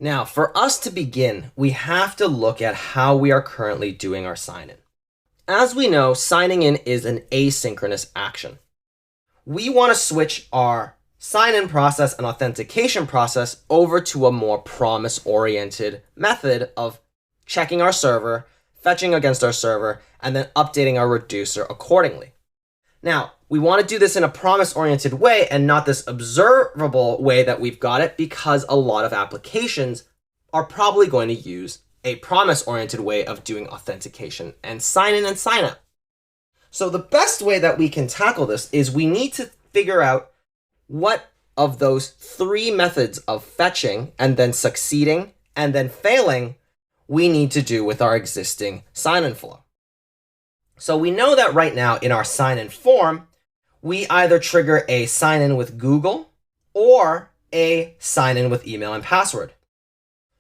Now, for us to begin, we have to look at how we are currently doing our sign-in. As we know, signing in is an asynchronous action. We want to switch our sign-in process and authentication process over to a more promise-oriented method of checking our server, fetching against our server, and then updating our reducer accordingly. Now, we want to do this in a promise-oriented way and not this observable way that we've got it, because a lot of applications are probably going to use a promise-oriented way of doing authentication and sign in and sign out. So the best way that we can tackle this is we need to figure out what of those three methods of fetching and then succeeding and then failing we need to do with our existing sign-in flow. So we know that right now in our sign-in form, we either trigger a sign-in with Google or a sign-in with email and password.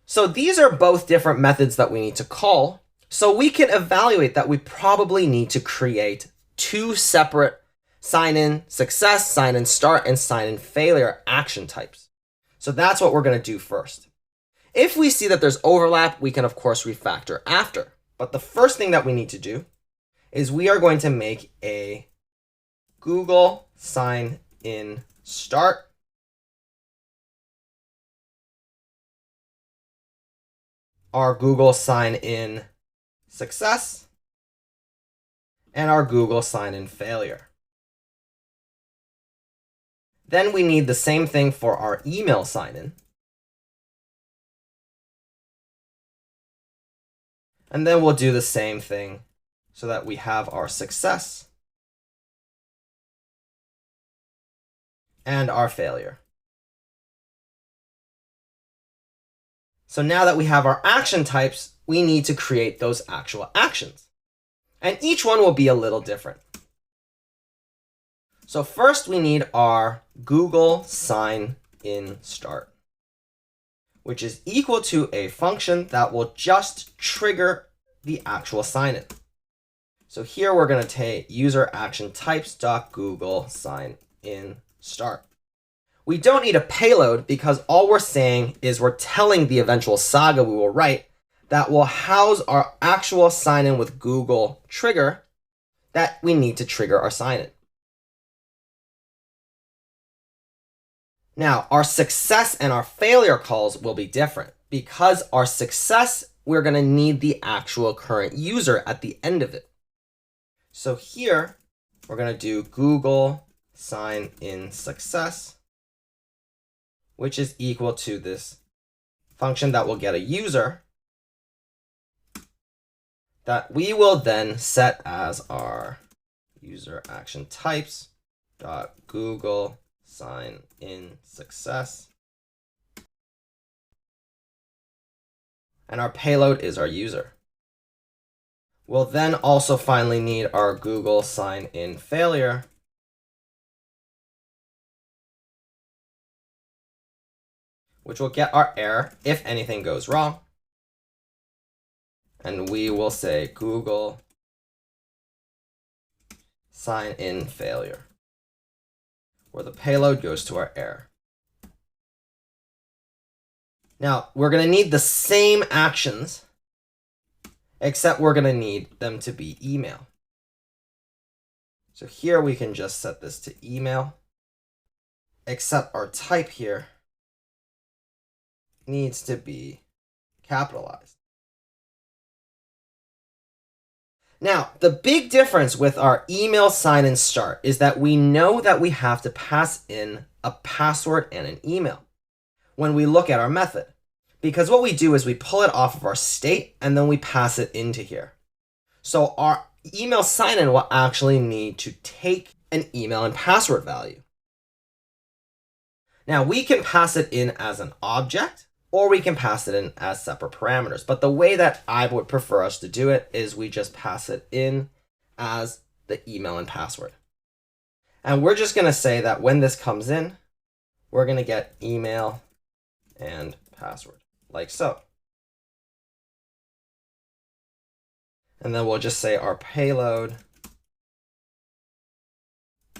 So these are both different methods that we need to call. So we can evaluate that we probably need to create two separate sign-in success, sign-in start, and sign-in failure action types. So that's what we're going to do first. If we see that there's overlap, we can of course refactor after. But the first thing that we need to do is we are going to make a Google sign-in start our Google sign-in success, and our Google sign-in failure. Then we need the same thing for our email sign-in. And then we'll do the same thing so that we have our success and our failure. So now that we have our action types, we need to create those actual actions. And each one will be a little different. So first we need our Google sign-in start, which is equal to a function that will just trigger the actual sign-in. So here we're going to take user action types.google sign-in start. We don't need a payload because all we're saying is we're telling the eventual Saga we will write that will house our actual sign-in with Google trigger that we need to trigger our sign-in. Now, our success and our failure calls will be different. Because our success, we're going to need the actual current user at the end of it. So here, we're going to do Google sign-in success, which is equal to this function that will get a user that we will then set as our user action types dot Google sign-in success. And our payload is our user. We'll then also finally need our Google sign-in failure, which will get our error if anything goes wrong. And we will say Google sign-in failure, where the payload goes to our error. Now, we're going to need the same actions, except we're going to need them to be email. So here we can just set this to email, except our type here needs to be capitalized. Now, the big difference with our email sign-in start is that we know that we have to pass in a password and an email when we look at our method. Because what we do is we pull it off of our state and then we pass it into here. So our email sign-in will actually need to take an email and password value. Now, we can pass it in as an object, or we can pass it in as separate parameters. But the way that I would prefer us to do it is we just pass it in as the email and password. And we're just going to say that when this comes in, we're going to get email and password, like so. And then we'll just say our payload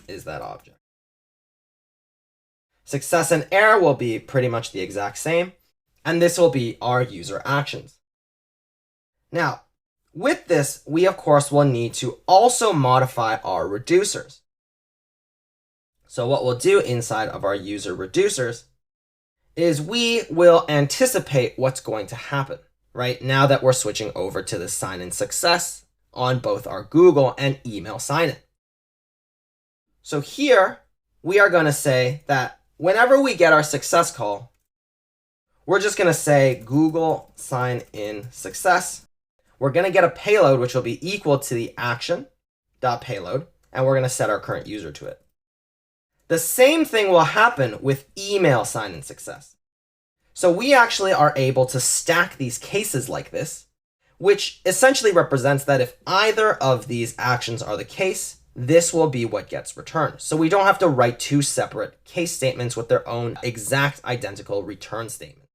is that object. Success and error will be pretty much the exact same. And this will be our user actions. Now, with this, we of course will need to also modify our reducers. So what we'll do inside of our user reducers is we will anticipate what's going to happen, right? Now that we're switching over to the sign-in success on both our Google and email sign-in. So here, we are going to say that whenever we get our success call, we're just going to say Google sign-in success. We're going to get a payload, which will be equal to the action.payload, and we're going to set our current user to it. The same thing will happen with email sign-in success. So we actually are able to stack these cases like this, which essentially represents that if either of these actions are the case, this will be what gets returned. So we don't have to write two separate case statements with their own exact identical return statement.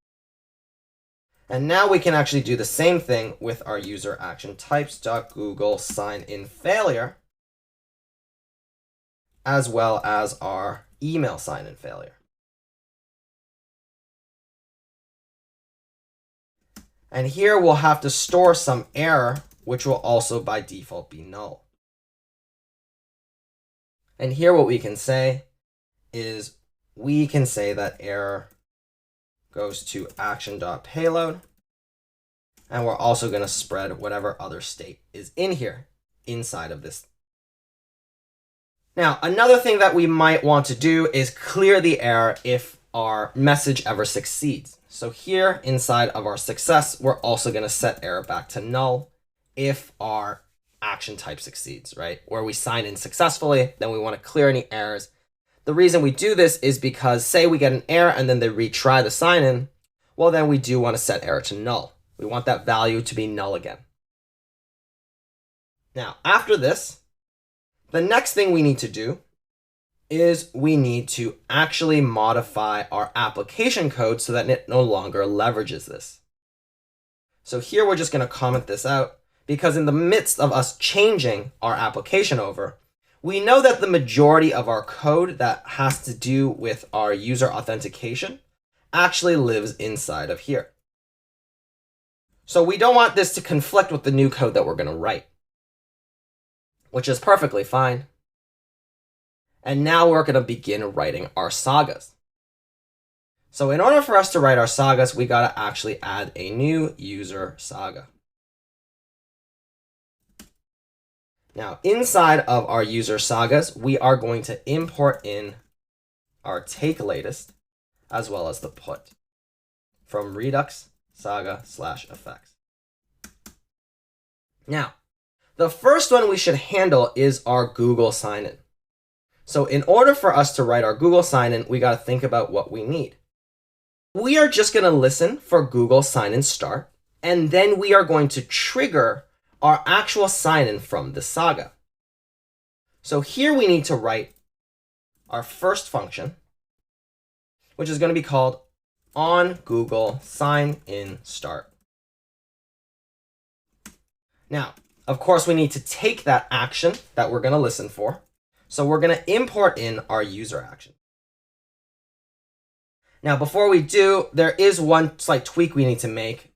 And now we can actually do the same thing with our user action types.google sign-in failure, as well as our email sign-in failure. And here we'll have to store some error, which will also by default be null. And here what we can say is we can say that error goes to action.payload. And we're also going to spread whatever other state is in here inside of this. Now, another thing that we might want to do is clear the error if our message ever succeeds. So here inside of our success, we're also going to set error back to null if our action type succeeds, right? Where we sign in successfully, then we want to clear any errors. The reason we do this is because say we get an error and then they retry the sign in, well, then we do want to set error to null. We want that value to be null again. Now, after this, the next thing we need to do is we need to actually modify our application code so that it no longer leverages this. So here we're just going to comment this out because in the midst of us changing our application over, we know that the majority of our code that has to do with our user authentication actually lives inside of here. So we don't want this to conflict with the new code that we're going to write, which is perfectly fine. And now we're going to begin writing our sagas. So in order for us to write our sagas, we got to actually add a new user saga. Now, inside of our user sagas, we are going to import in our take latest as well as the put from Redux Saga /effects. Now, the first one we should handle is our Google sign-in. So in order for us to write our Google sign-in, we got to think about what we need. We are just going to listen for Google sign-in start, and then we are going to trigger our actual sign-in from the saga. So here we need to write our first function, which is going to be called on Google sign-in start. Now, of course, we need to take that action that we're going to listen for. So we're going to import in our user action. Now, before we do, there is one slight tweak we need to make.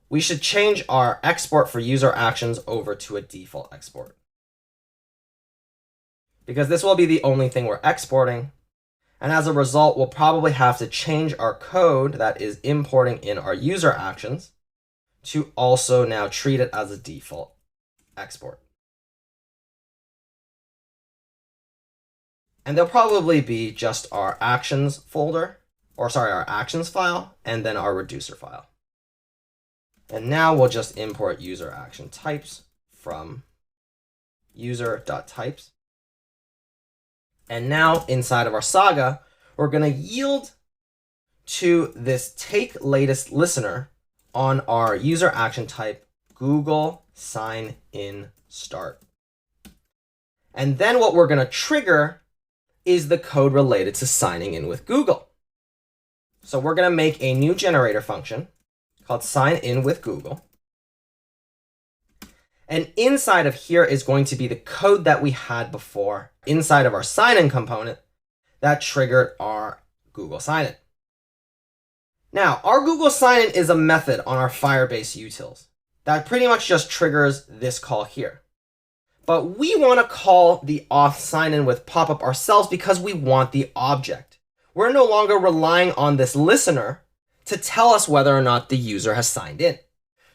We should change our export for user actions over to a default export, because this will be the only thing we're exporting. And as a result, we'll probably have to change our code that is importing in our user actions to also now treat it as a default export. And there'll probably be just our actions folder, our actions file, and then our reducer file. And now we'll just import user action types from user.types. And now inside of our saga, we're going to yield to this take latest listener on our user action type Google sign in start. And then what we're going to trigger is the code related to signing in with Google. So we're going to make a new generator function called sign in with Google. And inside of here is going to be the code that we had before inside of our sign-in component that triggered our Google sign-in. Now, our Google sign-in is a method on our Firebase utils that pretty much just triggers this call here. But we want to call the auth sign-in with popup ourselves because we want the object. We're no longer relying on this listener to tell us whether or not the user has signed in.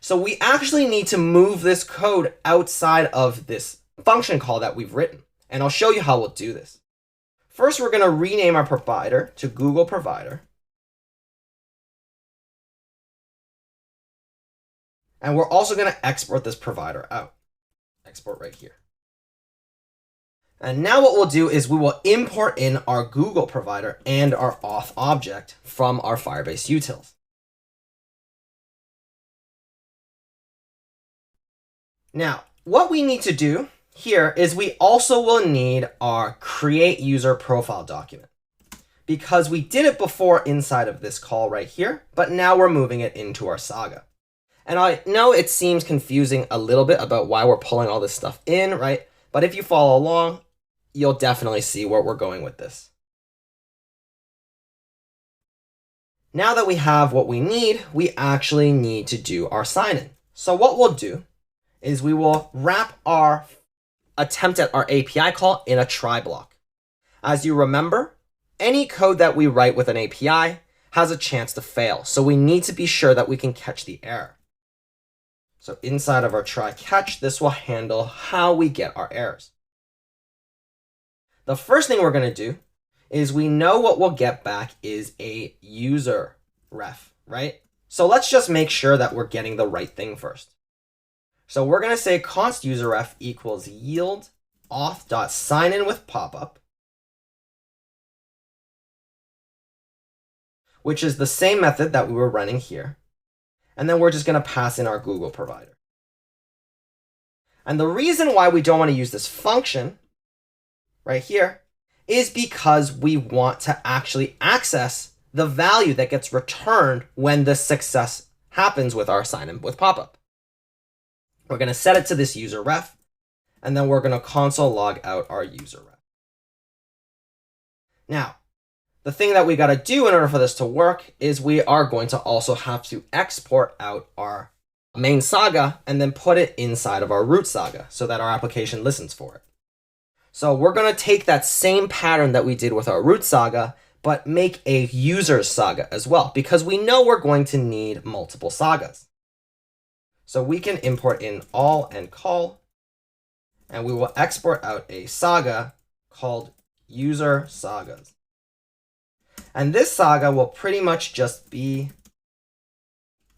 So we actually need to move this code outside of this function call that we've written. And I'll show you how we'll do this. First, we're going to rename our provider to Google Provider. And we're also going to export this provider out. Export right here. And now what we'll do is we will import in our Google provider and our auth object from our Firebase utils. Now, what we need to do here is we also will need our create user profile document, because we did it before inside of this call right here, but now we're moving it into our Saga. And I know it seems confusing a little bit about why we're pulling all this stuff in, right? But if you follow along, you'll definitely see where we're going with this. Now that we have what we need, we actually need to do our sign-in. So what we'll do is we will wrap our attempt at our API call in a try block. As you remember, any code that we write with an API has a chance to fail. So we need to be sure that we can catch the error. So inside of our try catch, this will handle how we get our errors. The first thing we're going to do is we know what we'll get back is a user ref, right? So let's just make sure that we're getting the right thing first. So we're going to say const user ref equals yield auth.signin with popup, which is the same method that we were running here. And then we're just going to pass in our Google provider. And the reason why we don't want to use this function right here is because we want to actually access the value that gets returned when the success happens with our sign-in with popup. We're going to set it to this user ref, and then we're going to console log out our user ref. Now, the thing that we got to do in order for this to work is we are going to also have to export out our main Saga and then put it inside of our root Saga so that our application listens for it. So we're going to take that same pattern that we did with our root Saga, but make a user Saga as well, because we know we're going to need multiple Sagas. So we can import in all and call, and we will export out a Saga called user Sagas. And this Saga will pretty much just be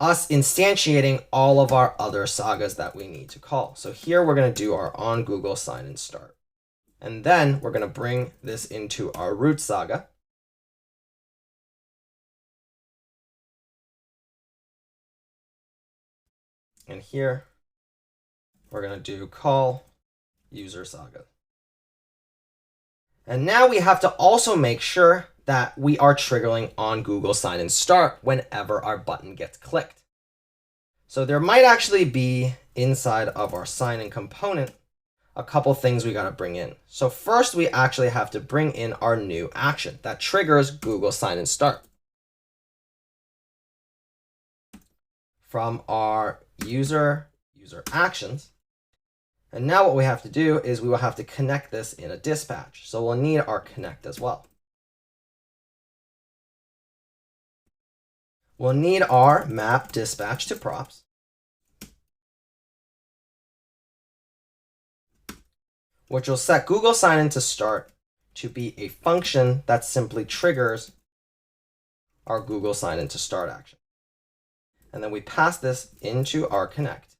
us instantiating all of our other Sagas that we need to call. So here we're going to do our on Google sign-in start. And then we're going to bring this into our root Saga. And here we're going to do call user Saga. And now we have to also make sure that we are triggering on Google sign-in start whenever our button gets clicked. So there might actually be inside of our sign-in component a couple things we got to bring in. So first, we actually have to bring in our new action that triggers Google sign-in start. From our user actions. And now what we have to do is we will have to connect this in a dispatch. So we'll need our connect as well. We'll need our map dispatch to props. Which will set Google sign-in to start to be a function that simply triggers our Google sign-in to start action. And then we pass this into our connect.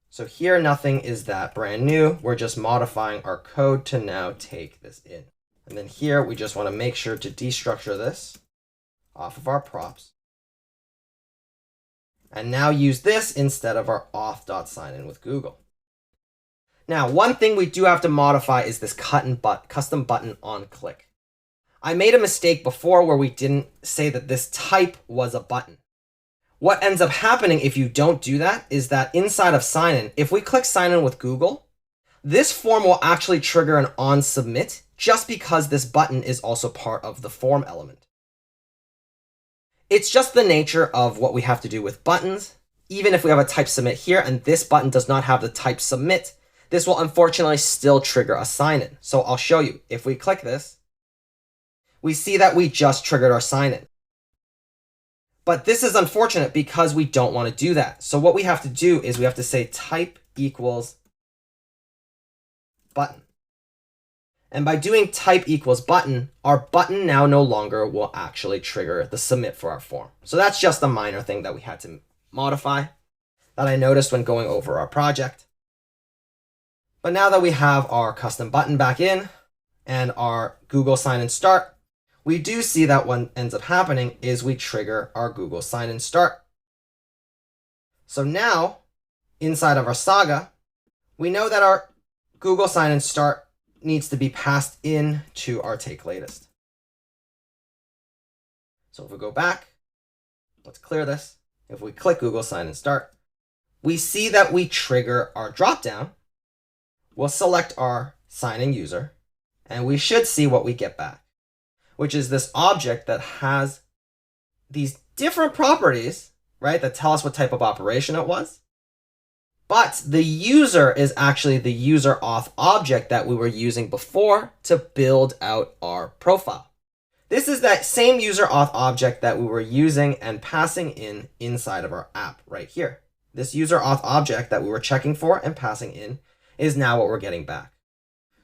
So here, nothing is that brand new. We're just modifying our code to now take this in. And then here, we just want to make sure to destructure this off of our props. And now use this instead of our auth.signin with Google. Now, one thing we do have to modify is this custom button on click. I made a mistake before where we didn't say that this type was a button. What ends up happening if you don't do that is that inside of sign-in, if we click sign-in with Google, this form will actually trigger an on submit just because this button is also part of the form element. It's just the nature of what we have to do with buttons. Even if we have a type submit here and this button does not have the type submit, this will unfortunately still trigger a sign-in. So I'll show you. If we click this, we see that we just triggered our sign-in. But this is unfortunate because we don't want to do that. So what we have to do is we have to say type equals button. And by doing type equals button, our button now no longer will actually trigger the submit for our form. So that's just a minor thing that we had to modify that I noticed when going over our project. But now that we have our custom button back in and our Google sign-in start, we do see that what ends up happening is we trigger our Google sign-in start. So now, inside of our Saga, we know that our Google sign-in start needs to be passed in to our take latest. So if we go back, let's clear this. If we click Google sign-in start, we see that we trigger our dropdown. We'll select our sign-in user, and we should see what we get back, which is this object that has these different properties, right, that tell us what type of operation it was. But the user is actually the user auth object that we were using before to build out our profile. This is that same user auth object that we were using and passing in inside of our app right here. This user auth object that we were checking for and passing in is now what we're getting back.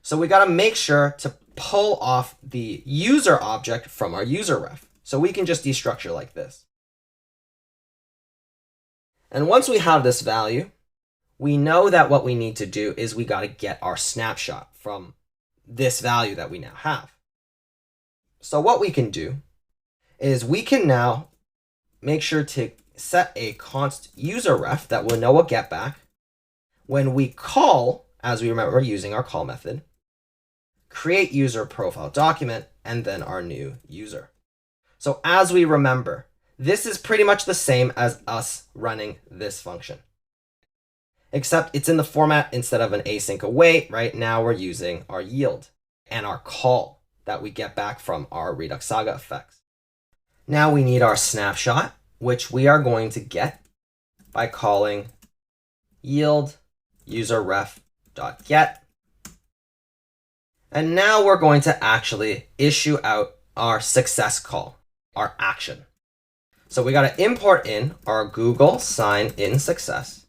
So we got to make sure to pull off the user object from our user ref. So we can just destructure like this. And once we have this value, we know that what we need to do is we got to get our snapshot from this value that we now have. So what we can do is we can now make sure to set a const user ref that will know a get back when we call, as we remember using our call method, create user profile document, and then our new user. So as we remember, this is pretty much the same as us running this function, except it's in the format instead of an async await. Right now we're using our yield and our call that we get back from our Redux Saga effects. Now we need our snapshot, which we are going to get by calling yield user ref.get. And now we're going to actually issue out our success call, our action. So we got to import in our Google sign in success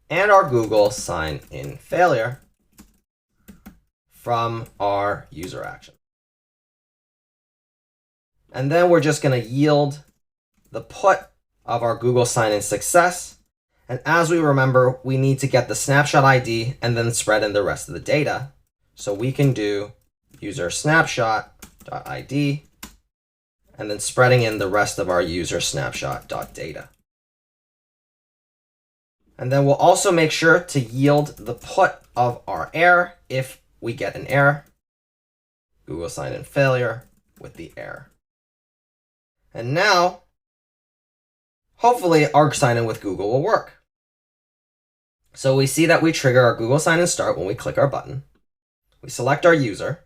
and our Google sign in failure from our user action. And then we're just going to yield the put of our Google sign in success. And as we remember, we need to get the snapshot ID and then spread in the rest of the data. So we can do user snapshot.id and then spreading in the rest of our user snapshot.data. And then we'll also make sure to yield the put of our error if we get an error. Google sign in failure with the error. And now, hopefully our sign in with Google will work. So we see that we trigger our Google sign in start when we click our button. We select our user,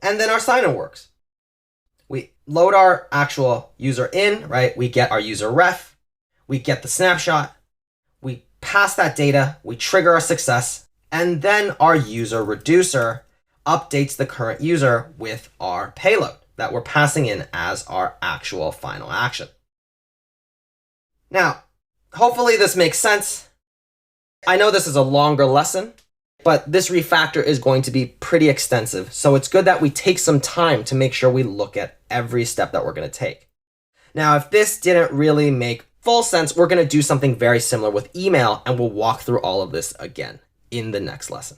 and then our sign-in works. We load our actual user in, right? We get our user ref, we get the snapshot, we pass that data, we trigger our success, and then our user reducer updates the current user with our payload that we're passing in as our actual final action. Now, hopefully this makes sense. I know this is a longer lesson, but this refactor is going to be pretty extensive. So it's good that we take some time to make sure we look at every step that we're going to take. Now, if this didn't really make full sense, we're going to do something very similar with email, and we'll walk through all of this again in the next lesson.